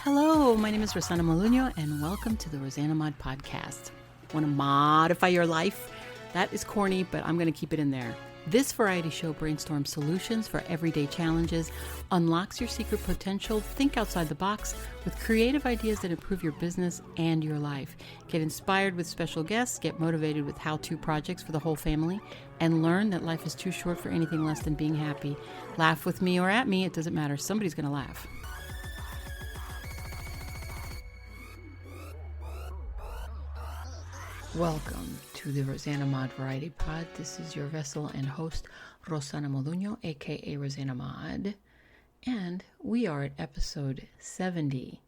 Hello, my name is Rosanamod, and welcome to the rosanamod podcast. Want to modify your life? That is corny, but I'm going to keep it in there. This variety show brainstorms solutions for everyday challenges, unlocks your secret potential, think outside the box with creative ideas that improve your business and your life. Get inspired with special guests, get motivated with how-to projects for the whole family, and learn that life is too short for anything less than being happy. Laugh with me or at me, it doesn't matter. Somebody's going to laugh. Welcome to the rosanamod Variety Pod. This is your vessel and host, Rosanamod, aka Rosanamod. And we are at episode 70.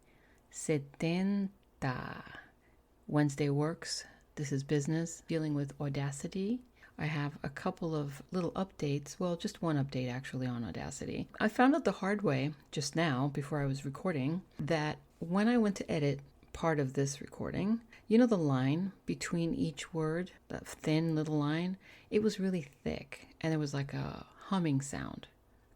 Wednesday works. This is business. Dealing with Audacity. I have a couple of little updates. Well, just one update actually on Audacity. I found out the hard way just now, before I was recording, that when I went to edit part of this recording, you know the line between each word, that thin little line? It was really thick, and there was like a humming sound.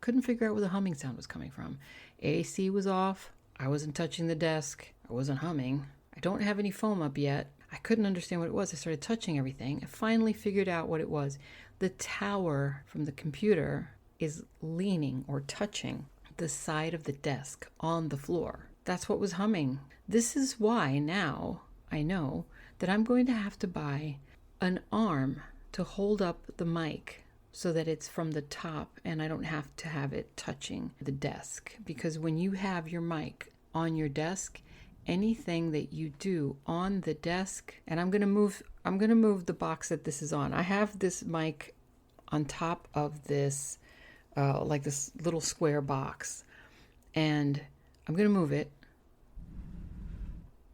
Couldn't figure out where the humming sound was coming from. AC was off. I wasn't touching the desk. I wasn't humming. I don't have any foam up yet. I couldn't understand what it was. I started touching everything. I finally figured out what it was. The tower from the computer is leaning or touching the side of the desk on the floor. That's what was humming. This is why now I know that I'm going to have to buy an arm to hold up the mic so that it's from the top and I don't have to have it touching the desk. Because when you have your mic on your desk, anything that you do on the desk, and I'm going to move the box that this is on. I have this mic on top of this, like this little square box, and I'm going to move it.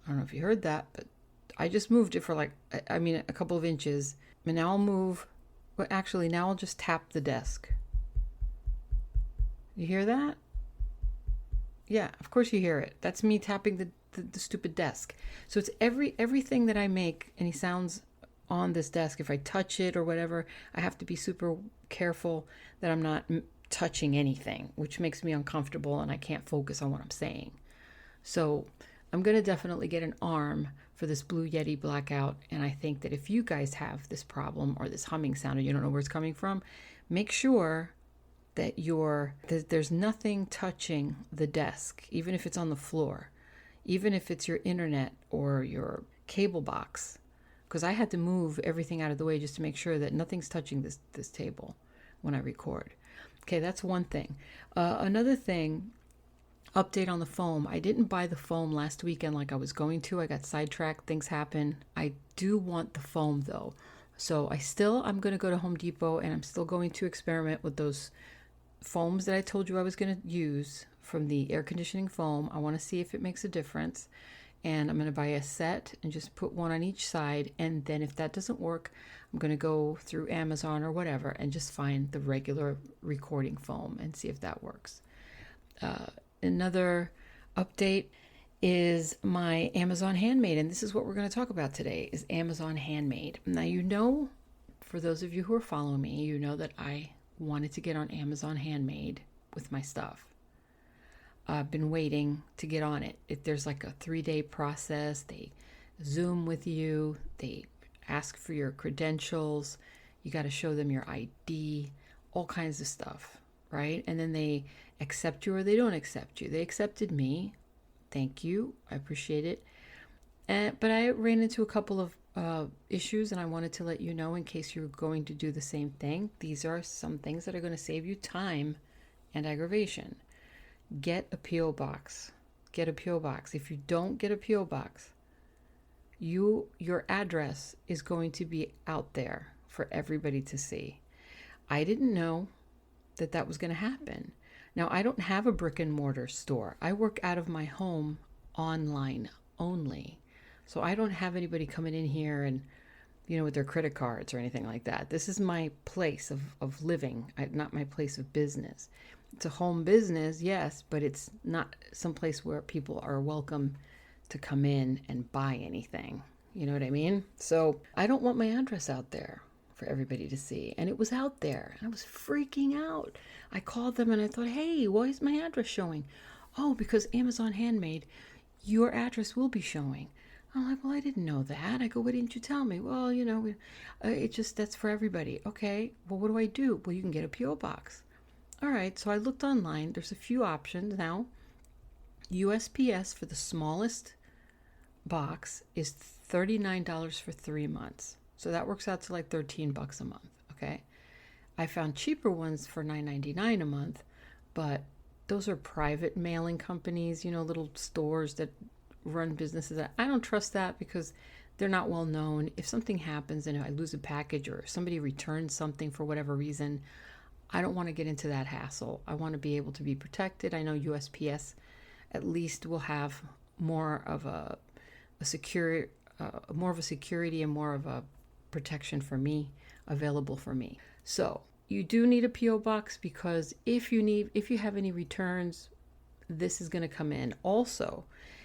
I don't know if you heard that, but I just moved it for a couple of inches. And now I'll move. Well, actually, now I'll just tap the desk. You hear that? Yeah, of course you hear it. That's me tapping the stupid desk. So it's everything that I make any sounds on this desk. If I touch it or whatever, I have to be super careful that I'm not touching anything, which makes me uncomfortable and I can't focus on what I'm saying. So I'm going to definitely get an arm for this Blue Yeti blackout. And I think that if you guys have this problem or this humming sound and you don't know where it's coming from, make sure that there's nothing touching the desk, even if it's on the floor, even if it's your internet or your cable box. Because I had to move everything out of the way just to make sure that nothing's touching this table when I record. Okay, that's one thing. Another thing, update on the foam. I didn't buy the foam last weekend like I was going to. I got sidetracked. Things happen. I do want the foam though. So I'm going to go to Home Depot and I'm still going to experiment with those foams that I told you I was going to use from the air conditioning foam. I want to see if it makes a difference. And I'm going to buy a set and just put one on each side. And then if that doesn't work, I'm going to go through Amazon or whatever and just find the regular recording foam and see if that works. Another update is my Amazon Handmade, and this is what we're going to talk about today, is Amazon Handmade. Now, for those of you who are following me, you know that I wanted to get on Amazon Handmade with my stuff. I've been waiting to get on it. There's like a 3-day process. They Zoom with you. They ask for your credentials. You got to show them your ID, all kinds of stuff, right? And then they accept you or they don't accept you. They accepted me. Thank you. I appreciate it. But I ran into a couple of issues, and I wanted to let you know in case you're going to do the same thing. These are some things that are going to save you time and aggravation. Get a P.O. box. Get a P.O. box. If you don't get a P.O. box, your address is going to be out there for everybody to see. I didn't know that was going to happen. Now, I don't have a brick and mortar store. I work out of my home online only. So I don't have anybody coming in here and, with their credit cards or anything like that. This is my place of living, not my place of business. It's a home business, yes, but it's not some place where people are welcome to come in and buy anything. You know what I mean? So I don't want my address out there for everybody to see. And it was out there. And I was freaking out. I called them and I thought, hey, why is my address showing? Oh, because Amazon Handmade, your address will be showing. I'm like, well, I didn't know that. I go, why didn't you tell me? Well, it just, that's for everybody. Okay, well, what do I do? Well, you can get a P.O. box. All right, so I looked online. There's a few options now. USPS for the smallest box is $39 for 3 months. So that works out to like $13 a month. Okay. I found cheaper ones for $9.99 a month, but those are private mailing companies, little stores that run businesses. I don't trust that because they're not well known. If something happens and I lose a package or somebody returns something for whatever reason, I don't want to get into that hassle. I want to be able to be protected. I know USPS at least will have more of a secure, more of a security and more of a protection for me available for me. So you do need a P.O. box because if you have any returns, this is going to come in. Also,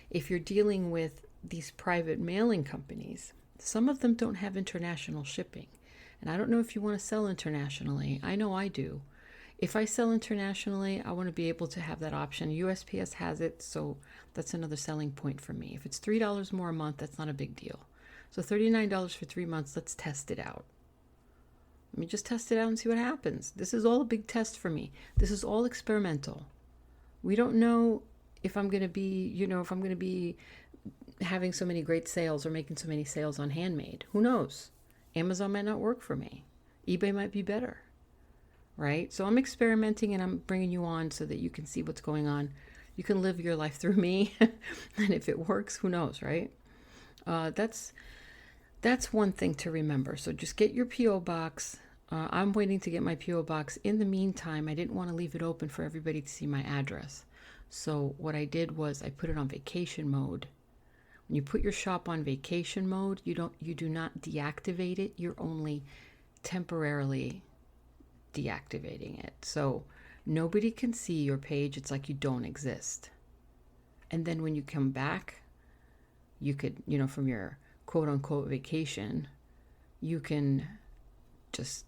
if you're dealing with these private mailing companies, some of them don't have international shipping. And I don't know if you want to sell internationally. I know I do. If I sell internationally, I want to be able to have that option. USPS has it, so that's another selling point for me. If it's $3 more a month, that's not a big deal. So $39 for 3 months, let's test it out. Let me just test it out and see what happens. This is all a big test for me. This is all experimental. We don't know if I'm going to be, having so many great sales or making so many sales on Handmade. Who knows? Amazon might not work for me. eBay might be better, right? So I'm experimenting and I'm bringing you on so that you can see what's going on. You can live your life through me. And if it works, who knows, right? That's one thing to remember. So just get your P.O. box. I'm waiting to get my P.O. box. In the meantime, I didn't want to leave it open for everybody to see my address. So what I did was I put it on vacation mode. When you put your shop on vacation mode, you do not deactivate it. You're only temporarily deactivating it. So nobody can see your page. It's like you don't exist. And then when you come back, you could, from your quote unquote vacation, you can just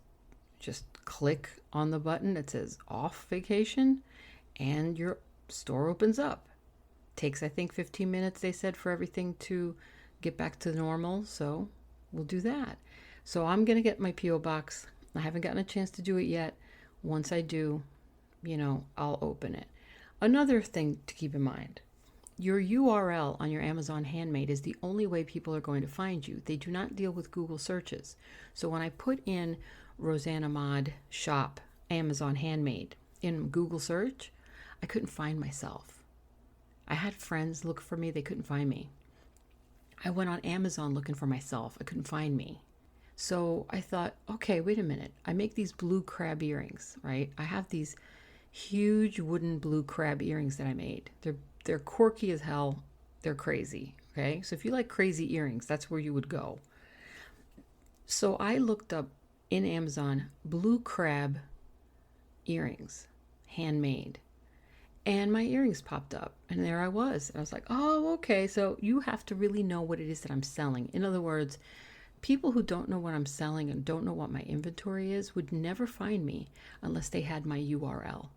click on the button that says off vacation and your store opens up. Takes, I think, 15 minutes, they said, for everything to get back to normal. So we'll do that. So I'm going to get my P.O. box. I haven't gotten a chance to do it yet. Once I do, I'll open it. Another thing to keep in mind, your URL on your Amazon Handmade is the only way people are going to find you. They do not deal with Google searches. So when I put in rosanamod shop Amazon Handmade in Google search, I couldn't find myself. I had friends look for me. They couldn't find me. I went on Amazon looking for myself. I couldn't find me. So I thought, okay, wait a minute. I make these blue crab earrings, right? I have these huge wooden blue crab earrings that I made. They're quirky as hell. They're crazy, okay? So if you like crazy earrings, that's where you would go. So I looked up in Amazon blue crab earrings, handmade. And my earrings popped up and there I was. And I was like, oh, okay. So you have to really know what it is that I'm selling. In other words, people who don't know what I'm selling and don't know what my inventory is would never find me unless they had my URL.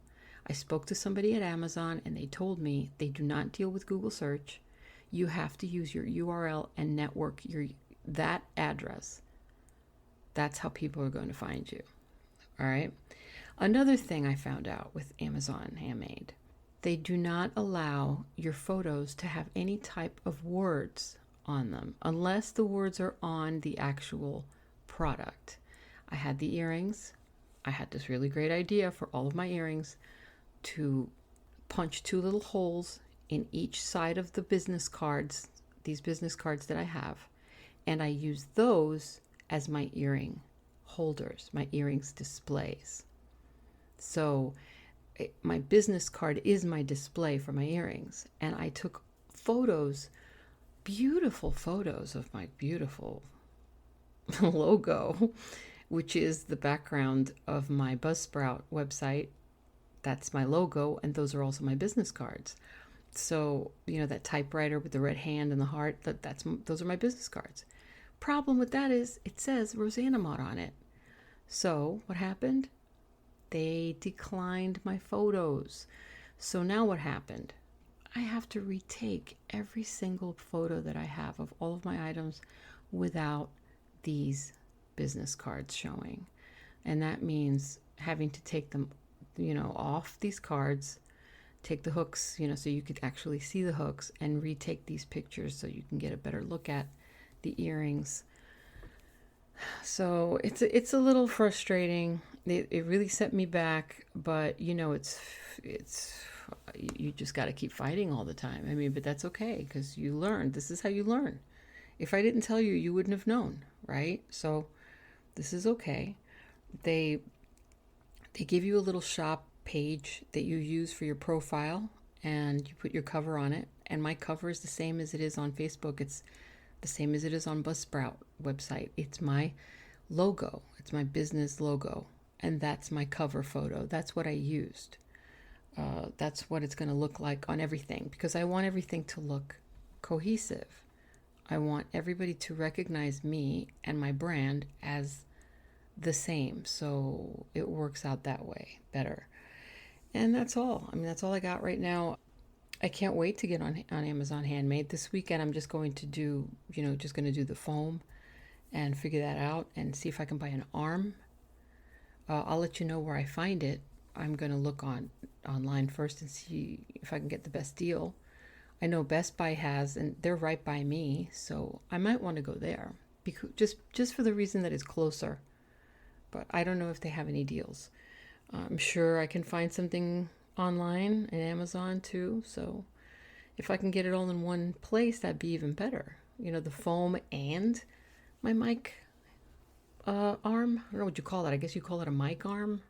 I spoke to somebody at Amazon and they told me they do not deal with Google search. You have to use your URL and network that address. That's how people are going to find you. All right. Another thing I found out with Amazon Handmade, they do not allow your photos to have any type of words on them unless the words are on the actual product. I had the earrings. I had this really great idea for all of my earrings to punch 2 little holes in each side of the business cards, these business cards that I have, and I use those as my earring holders, my earrings displays. So my business card is my display for my earrings. And I took photos, beautiful photos of my beautiful logo, which is the background of my Buzzsprout website. That's my logo. And those are also my business cards. So, that typewriter with the red hand and the heart, those are my business cards. Problem with that is it says rosanamod on it. So what happened? They declined my photos. So now what happened? I have to retake every single photo that I have of all of my items without these business cards showing. And that means having to take them, off these cards, take the hooks, so you could actually see the hooks, and retake these pictures so you can get a better look at the earrings. So it's a little frustrating. It really set me back, but it's you just got to keep fighting all the time. I mean, but that's okay, because you learn. This is how you learn. If I didn't tell you, you wouldn't have known, right? So this is okay. They give you a little shop page that you use for your profile, and you put your cover on it. And my cover is the same as it is on Facebook. It's the same as it is on Buzzsprout website. It's my logo. It's my business logo. And that's my cover photo. That's what I used. That's what it's going to look like on everything, because I want everything to look cohesive. I want everybody to recognize me and my brand as the same. So it works out that way better. And that's all. I mean, that's all I got right now. I can't wait to get on Amazon Handmade. This weekend I'm just going to do, the foam and figure that out and see if I can buy an arm. I'll let you know where I find it. I'm going to look online first and see if I can get the best deal. I know Best Buy has, and they're right by me, so I might want to go there, because just for the reason that it's closer. But I don't know if they have any deals. I'm sure I can find something online and Amazon too. So if I can get it all in one place, that'd be even better. The foam and my mic arm. I don't know what you call that. I guess you call it a mic arm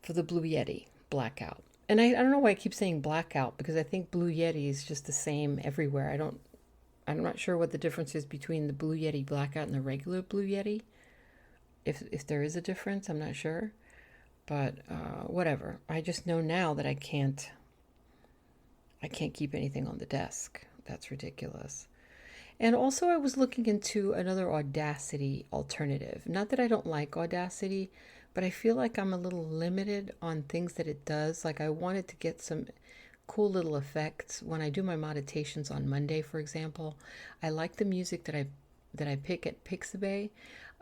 for the Blue Yeti blackout. And I don't know why I keep saying blackout, because I think Blue Yeti is just the same everywhere. I'm not sure what the difference is between the Blue Yeti blackout and the regular Blue Yeti. If there is a difference, I'm not sure. But whatever. I just know now that I can't keep anything on the desk. That's ridiculous. And also I was looking into another Audacity alternative. Not that I don't like Audacity, but I feel like I'm a little limited on things that it does. Like, I wanted to get some cool little effects when I do my meditations on Monday, for example. I like the music that I pick at Pixabay.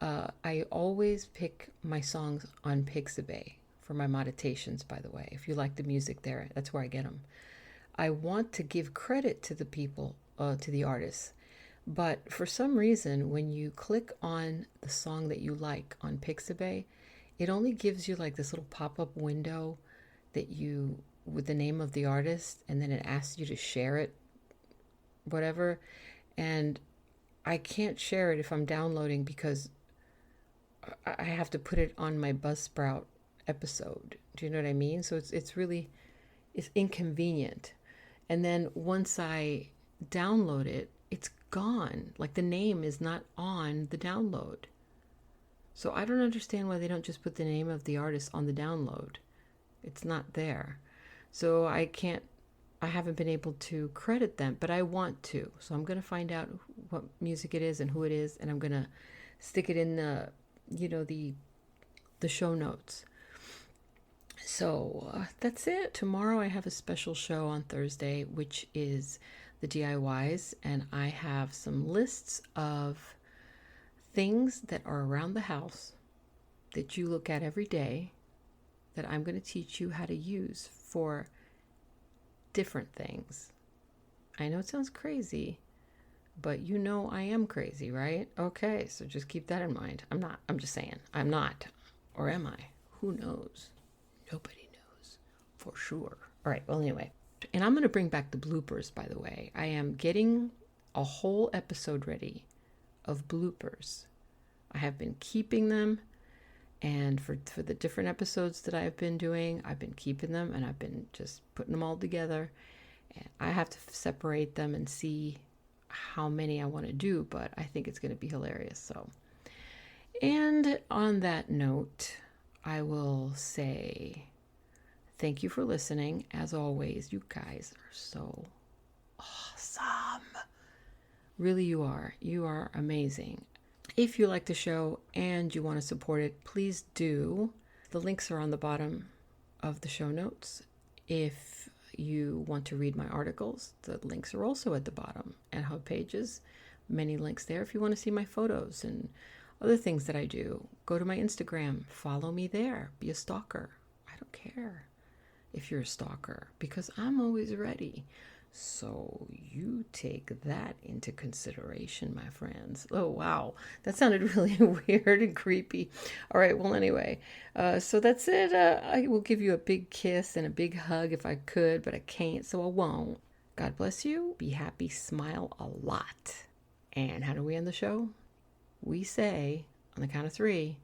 I always pick my songs on Pixabay for my meditations, by the way. If you like the music there, that's where I get them. I want to give credit to the people, to the artists. But for some reason, when you click on the song that you like on Pixabay, it only gives you like this little pop-up window with the name of the artist, and then it asks you to share it, whatever. And I can't share it if I'm downloading, because I have to put it on my Buzzsprout episode. Do you know what I mean? So it's inconvenient. And then once I download it, it's gone. Like, the name is not on the download. So I don't understand why they don't just put the name of the artist on the download. It's not there. So I haven't been able to credit them, but I want to. So I'm going to find out what music it is and who it is, and I'm going to stick it in the show notes. So that's it. Tomorrow I have a special show on Thursday, which is the DIYs, and I have some lists of things that are around the house that you look at every day that I'm going to teach you how to use for different things. I know it sounds crazy, but I am crazy, right? Okay, so just keep that in mind. I'm not. I'm just saying. I'm not. Or am I? Who knows? Nobody knows for sure. All right, well, anyway. And I'm going to bring back the bloopers, by the way. I am getting a whole episode ready of bloopers. I have been keeping them, and for the different episodes that I've been doing, I've been keeping them, and I've been just putting them all together. And I have to separate them and see how many I want to do, but I think it's going to be hilarious. So, and on that note, I will say thank you for listening. As always, you guys are so awesome. Really, you are. You are amazing. If you like the show and you want to support it, please do. The links are on the bottom of the show notes. If you want to read my articles, the links are also at the bottom at HubPages. Many links there if you want to see my photos and other things that I do. Go to my Instagram, follow me there, be a stalker. I don't care if you're a stalker because I'm always ready. So you take that into consideration, my friends. Oh, wow. That sounded really weird and creepy. All right. Well, anyway, so that's it. I will give you a big kiss and a big hug if I could, but I can't, so I won't. God bless you. Be happy. Smile a lot. And how do we end the show? We say, on the count of 3,